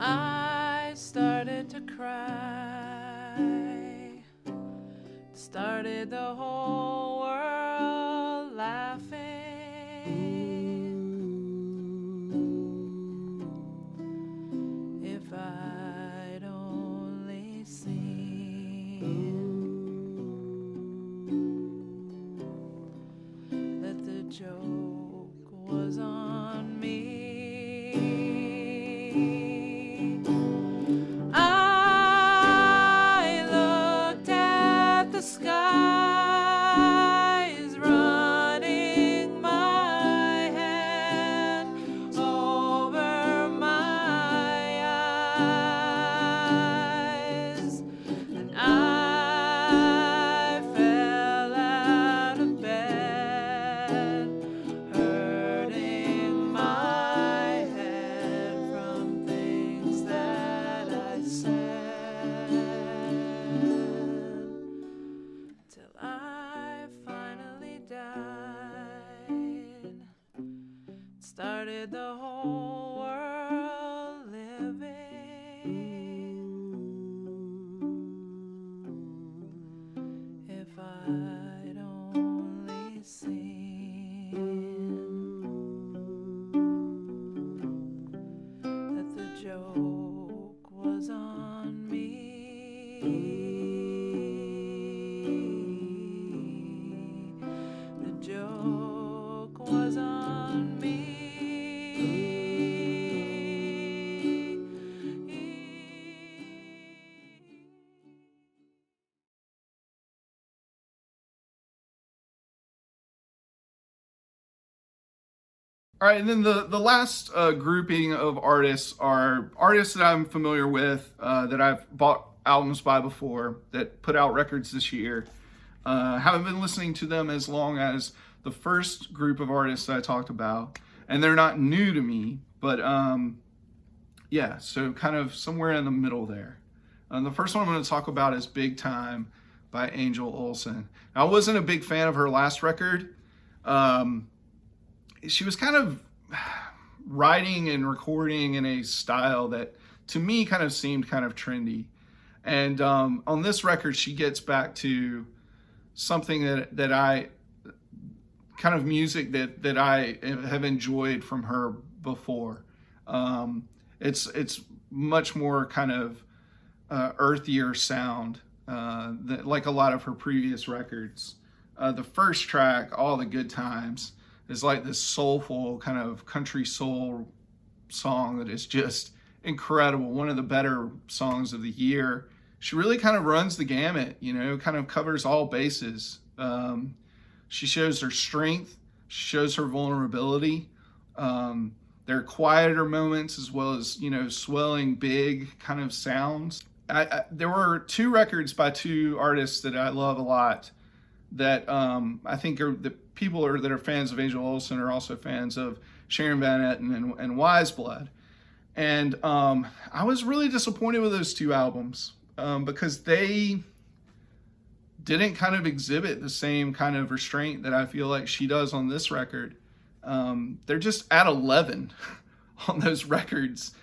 I started to cry, started the whole world laughing. If I'd only seen that the joke was on me. I looked at the skies, running my hand over my eyes, and I fell out of bed, hurting my head from things that I said, till I finally died, started the whole world living. If I'd only seen that the joke was on me. The joke was on me. All right, and then the last grouping of artists are artists that I'm familiar with, that I've bought albums by before, that put out records this year. Haven't been listening to them as long as the first group of artists that I talked about, and they're not new to me, but yeah, so kind of somewhere in the middle there. The first one I'm going to talk about is Big Time by Angel Olsen. Now, I wasn't a big fan of her last record. She was kind of writing and recording in a style that to me kind of seemed kind of trendy. And on this record, she gets back to something that I, kind of music that I have enjoyed from her before. It's much more kind of earthier sound, like a lot of her previous records. The first track, All the Good Times, is like this soulful kind of country soul song that is just incredible. One of the better songs of the year. She really kind of runs the gamut, kind of covers all bases. She shows her strength, she shows her vulnerability. There are quieter moments as well as, swelling big kind of sounds. There were two records by two artists that I love a lot that I think are the people that are fans of Angel Olsen are also fans of Sharon Van Etten and Wise Blood. And I was really disappointed with those two albums because they didn't kind of exhibit the same kind of restraint that I feel like she does on this record. They're just at 11 on those records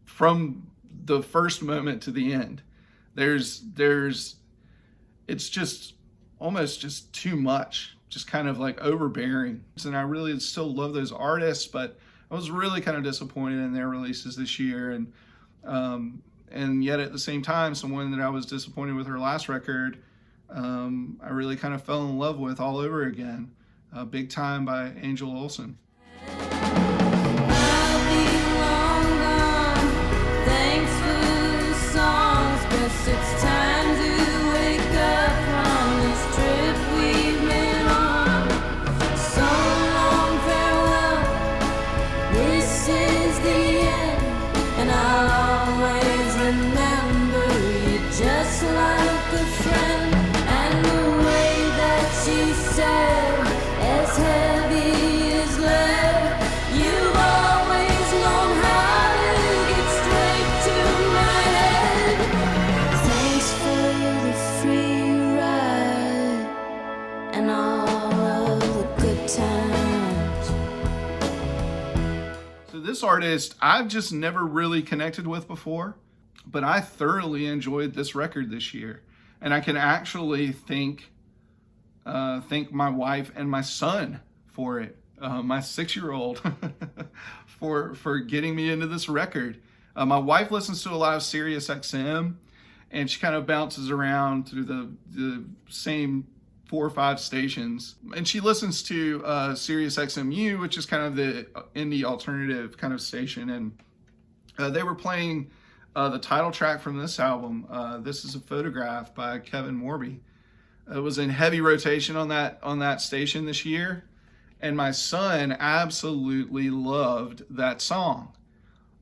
from the first moment to the end. It's just almost just too much, just kind of like overbearing. And I really still love those artists, but I was really kind of disappointed in their releases this year. And yet at the same time, someone that I was disappointed with her last record, I really kind of fell in love with all over again. Big Time by Angel Olsen. It's time to wake up from this trip we've been on. So long farewell, this is the end, and I'll always remember you just like a friend. And the way that she said, as heavy as lead, you've always known how to get straight to my head. Thanks for the free ride and all of the good times. So this artist I've just never really connected with before, but I thoroughly enjoyed this record this year. And I can actually thank my wife and my son for it, my 6-year-old, for getting me into this record. My wife listens to a lot of Sirius XM, and she kind of bounces around through the same 4 or 5 stations. And she listens to Sirius XMU, which is kind of the indie alternative kind of station. And they were playing the title track from this album, This Is a Photograph by Kevin Morby. It was in heavy rotation on that station this year. And my son absolutely loved that song.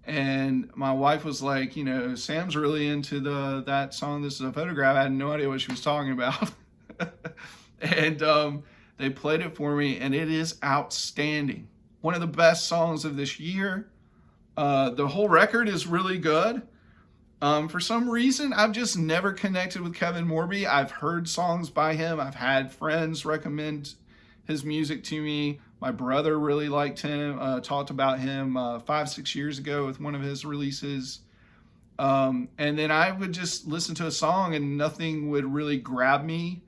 And my wife was like, Sam's really into that song, This Is a Photograph. I had no idea what she was talking about. And they played it for me, and it is outstanding. One of the best songs of this year. The whole record is really good. For some reason, I've just never connected with Kevin Morby. I've heard songs by him. I've had friends recommend his music to me. My brother really liked him, talked about him 5-6 years ago with one of his releases. And then I would just listen to a song and nothing would really grab me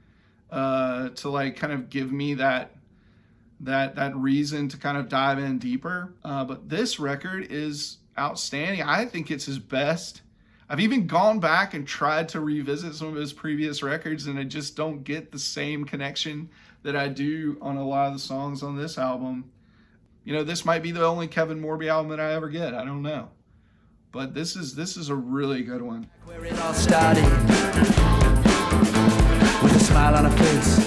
to like kind of give me that reason to kind of dive in deeper. But this record is outstanding. I think it's his best. I've even gone back and tried to revisit some of his previous records, and I just don't get the same connection that I do on a lot of the songs on this album. This might be the only Kevin Morby album that I ever get. I don't know. But this is a really good one. Where it all started, with a smile on her face,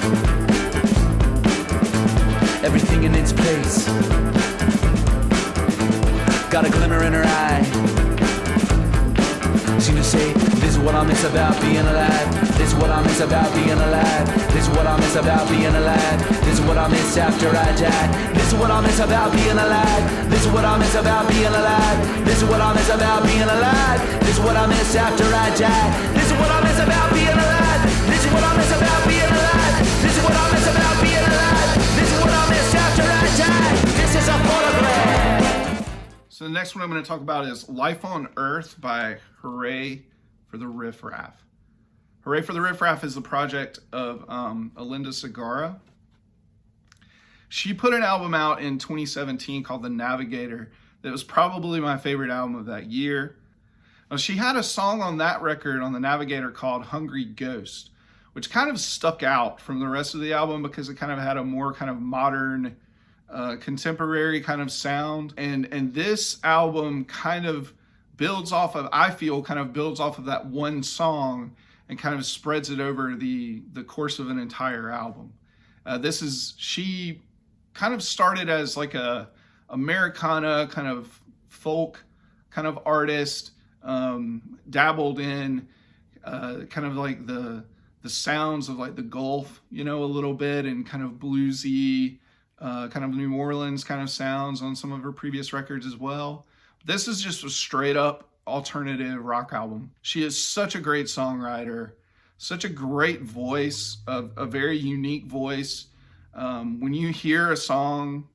everything in its place, got a glimmer in her eye. Seem to say, this is what I miss about being alive. This is what I miss about being alive. This is what I miss about being alive. This is what I miss after I die. This is what I miss about being alive. This is what I miss about being alive. This is what I miss about being alive. This is what I miss after I die. This is what I miss about being alive. This is what I miss about being alive. This is what I miss about being alive. This is what I miss after I die. This is a photograph. So the next one I'm going to talk about is Life on Earth by Hurray for the Riff Raff. Hurray for the Riff Raff is the project of Alinda Segarra. She put an album out in 2017 called The Navigator that was probably my favorite album of that year. Now, she had a song on that record on The Navigator called Hungry Ghost, which kind of stuck out from the rest of the album because it kind of had a more kind of modern, contemporary kind of sound. And this album kind of builds off of that one song and kind of spreads it over the course of an entire album. She kind of started as like a Americana kind of folk kind of artist, dabbled in kind of like the sounds of like the Gulf, a little bit, and kind of bluesy, kind of New Orleans kind of sounds on some of her previous records as well. This is just a straight up alternative rock album. She is such a great songwriter, such a great voice, a very unique voice. When you hear a song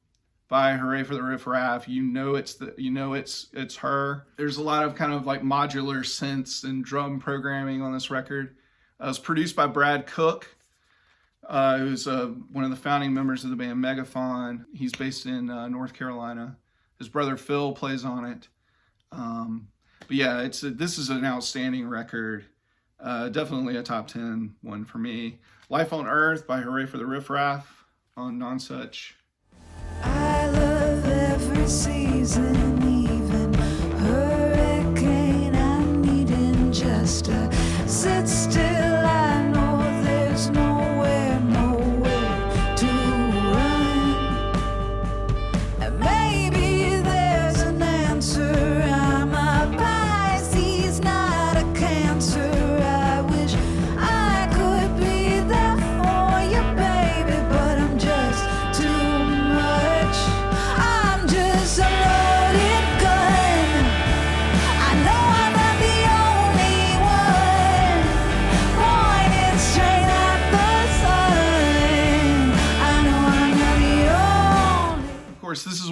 by Hurray for the Riff Raff, it's her. There's a lot of kind of like modular synths and drum programming on this record. It was produced by Brad Cook, who's one of the founding members of the band Megafaun. He's based in North Carolina. His brother Phil plays on it. But yeah, this is an outstanding record. Definitely a top 10 one for me. Life on Earth by Hurray for the Riff Raff on Nonsuch. I love every season, even hurricane. I'm needing just a sit still. I know there's nowhere to run. And maybe there's an answer. I'm a Pisces, not a Cancer. I wish I could be there for you, baby, but I'm just too much. I'm just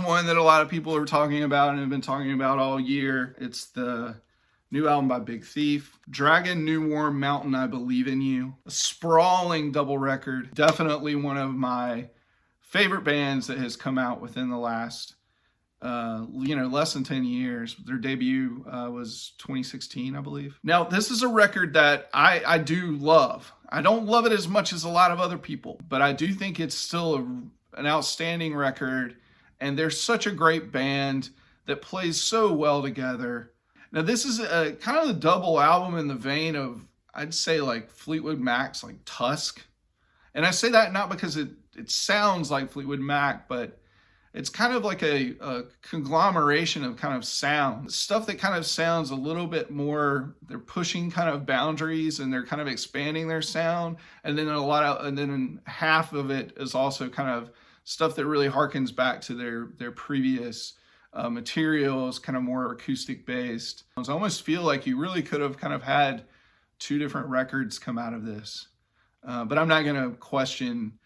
one that a lot of people are talking about and have been talking about all year. It's the new album by Big Thief. Dragon, New Warm Mountain, I Believe in You. A sprawling double record. Definitely one of my favorite bands that has come out within the last, less than 10 years. Their debut was 2016, I believe. Now, this is a record that I do love. I don't love it as much as a lot of other people, but I do think it's still an outstanding record, and they're such a great band that plays so well together. Now, this is a kind of a double album in the vein of, I'd say, like Fleetwood Mac's like Tusk. And I say that not because it sounds like Fleetwood Mac, but it's kind of like a conglomeration of kind of sound. Stuff that kind of sounds a little bit more, they're pushing kind of boundaries and they're kind of expanding their sound. And then half of it is also kind of stuff that really harkens back to their previous materials, kind of more acoustic based. I almost feel like you really could have kind of had two different records come out of this. But I'm not going to question,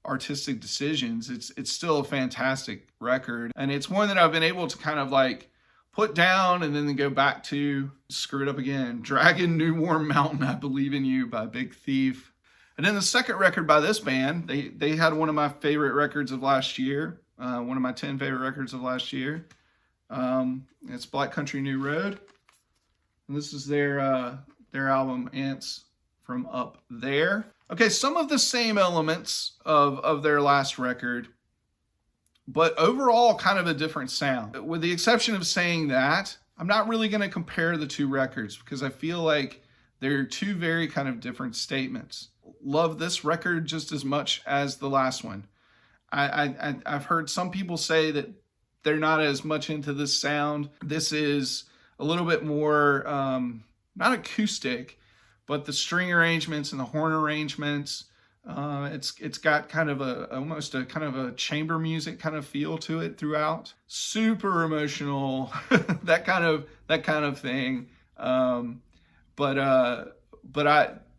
artistic decisions. It's still a fantastic record. And it's one that I've been able to kind of like put down and then go back to. Screw it up again. Dragon, New Warm Mountain, I Believe in You by Big Thief. And then the second record by this band, they had one of my favorite records of last year. One of my 10 favorite records of last year. It's Black Country New Road. And this is their album, Ants from Up There. Okay, some of the same elements of their last record, but overall kind of a different sound. With the exception of saying that, I'm not really going to compare the two records because I feel like they're two very kind of different statements. Love this record just as much as the last one. I've heard some people say that they're not as much into this sound. This is a little bit more, not acoustic, but the string arrangements and the horn arrangements, it's got kind of almost a kind of a chamber music kind of feel to it throughout. Super emotional, that kind of thing. But I,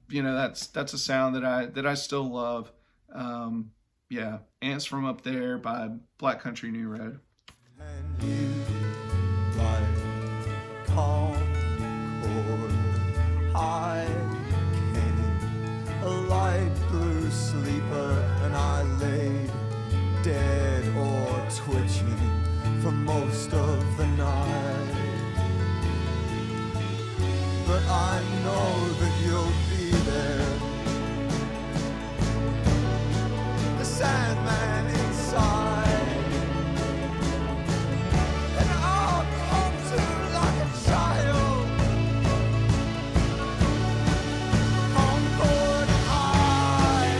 that's a sound that I still love. Yeah, Ants from Up There by Black Country New Road. And you, like Concord, I came, a light blue sleeper, and I laid dead or twitching for most of the night. But I know that you'll be there. The Sandman inside, and I'll come to like a child. Concord high,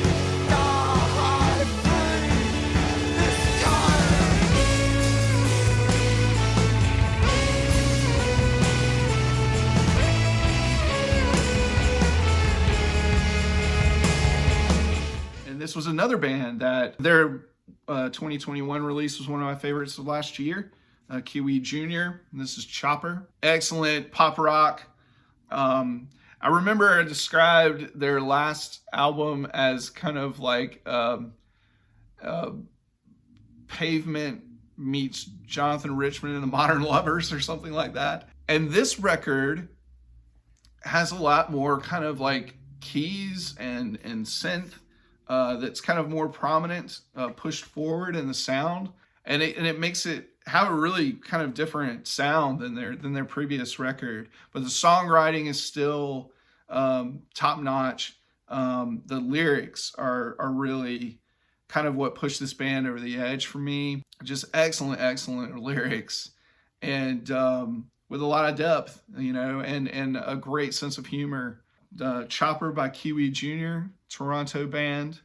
die free this And this was another band that their 2021 release was one of my favorites of last year. Kiwi Jr. And this is Chopper. Excellent pop rock. I remember I described their last album as kind of like Pavement meets Jonathan Richman and the Modern Lovers or something like that. And this record has a lot more kind of like keys and synth that's kind of more prominent, pushed forward in the sound. And it makes it have a really kind of different sound than their previous record. But the songwriting is still top notch. The lyrics are really kind of what pushed this band over the edge for me. Just excellent lyrics, and with a lot of depth, and a great sense of humor. Chopper by Kiwi Jr., Toronto band.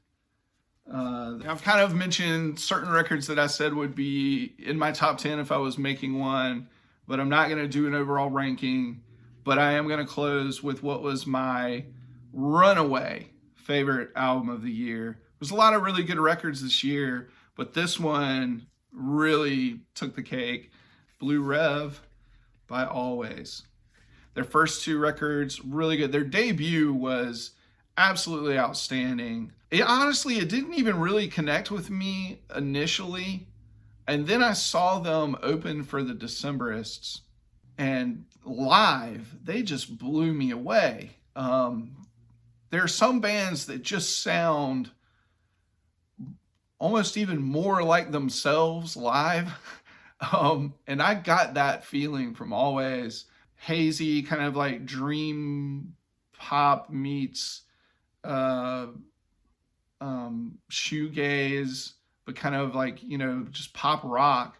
I've kind of mentioned certain records that I said would be in my top 10 if I was making one, but I'm not going to do an overall ranking. But I am going to close with what was my runaway favorite album of the year. There's a lot of really good records this year, but this one really took the cake. Blue Rev by Always. Their first two records, really good. Their debut was absolutely outstanding. It didn't even really connect with me initially. And then I saw them open for the Decemberists, and live, they just blew me away. There are some bands that just sound almost even more like themselves live. And I got that feeling from Always. Hazy, kind of like dream pop meets shoegaze, but kind of like, just pop rock.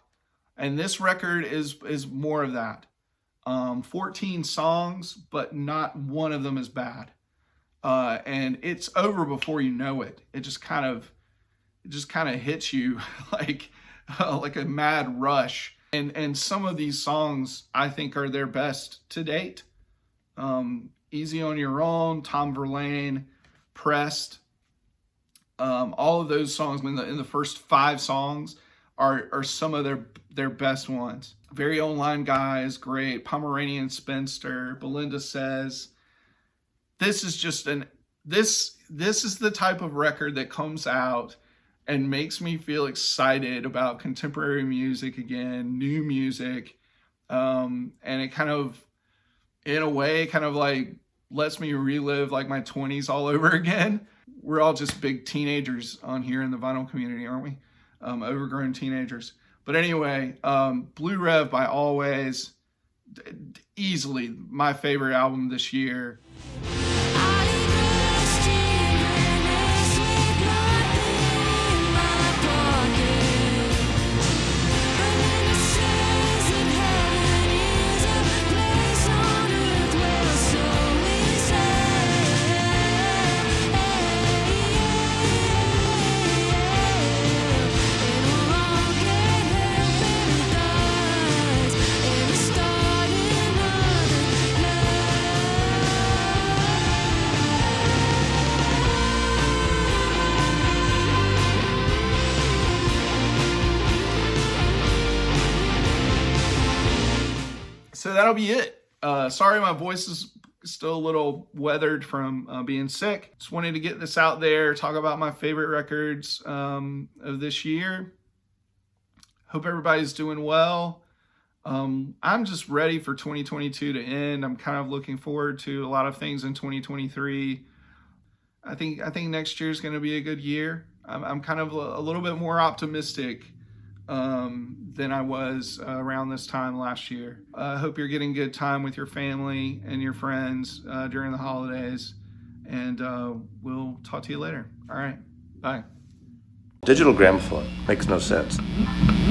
And this record is more of that. 14 songs, but not one of them is bad. And it's over before you know it. It just kind of hits you like a mad rush. And some of these songs I think are their best to date. Easy on Your Own, Tom Verlaine, Pressed. All of those songs in the first 5 songs are some of their best ones. Very Own Line Guy is great. Pomeranian Spinster, Belinda Says. This is just this is the type of record that comes out and makes me feel excited about contemporary music again, new music. And it kind of, in a way, kind of like lets me relive like my 20s all over again. We're all just big teenagers on here in the vinyl community, aren't we? Overgrown teenagers. But anyway, Blue Rev by Always, easily my favorite album this year. So that'll be it. Sorry, my voice is still a little weathered from being sick. Just wanted to get this out there, talk about my favorite records of this year. Hope everybody's doing well. I'm just ready for 2022 to end. I'm kind of looking forward to a lot of things in 2023. I think next year is going to be a good year. I'm kind of a little bit more optimistic than I was around this time last year. I hope you're getting good time with your family and your friends during the holidays, and we'll talk to you later. All right, bye. Digital gramophone makes no sense.